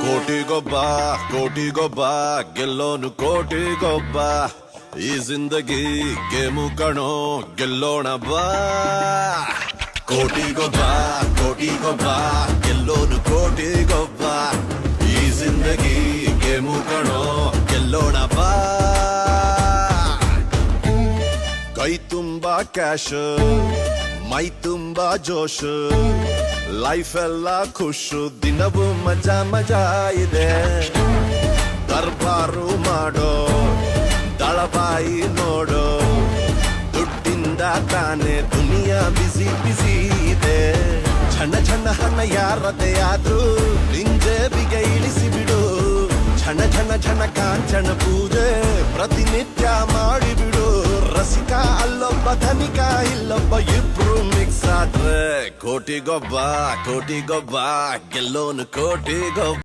ಕೋಟಿಗೊಬ್ಬ ಗೆಲ್ಲೋನು ಕೋಟಿಗೊಬ್ಬ ಈ ಜಿಂದಗಿ ಗೇಮು ಕಣೋ ಗೆಲ್ಲೋಣ ಬಾ ಕೋಟಿಗೊಬ್ಬ ಗೆಲ್ಲೋನು ಕೋಟಿಗೊಬ್ಬ ಈ ಜಿಂದಗಿ ಗೇಮು ಕಣೋ ಗೆಲ್ಲೋಣ ಬಾ ಕೈ ತುಂಬಾ ಕ್ಯಾಶ್ ಮೈ ತುಂಬಾ ಜೋಶ್ ಲೈಫ್ ಎಲ್ಲ ಖುಷು ದಿನವೂ ಮಜಾ ಇದೆ ದರ್ಬಾರು ಮಾಡೋ ದಳಬಾಯಿ ನೋಡೋ ದುಡ್ಡಿಂದ ತಾನೆ ದುನಿಯಾ ಬಿಸಿ ಇದೆ ಛಣ ಹಣ ಯಾರದೇ ಆದ್ರೂ ನಿಂಜೇಬಿಗೆ ಇಳಿಸಿ ಬಿಡು ಛಣ ಕಾಂಚನ ಪೂಜೆ ಪ್ರತಿನಿತ್ಯ ಮಾಡಿಬಿಡು ರಸಿಕ ಅಲ್ಲೊಬ್ಬ ಧನಿಕ ಇಲ್ಲೊಬ್ಬ ಇಬ್ರು ಮಿಕ್ಸ್ ಆದ್ರೆ ಕೋಟಿಗೊಬ್ಬ ಗೆಲ್ಲೋನು ಕೋಟಿಗೊಬ್ಬ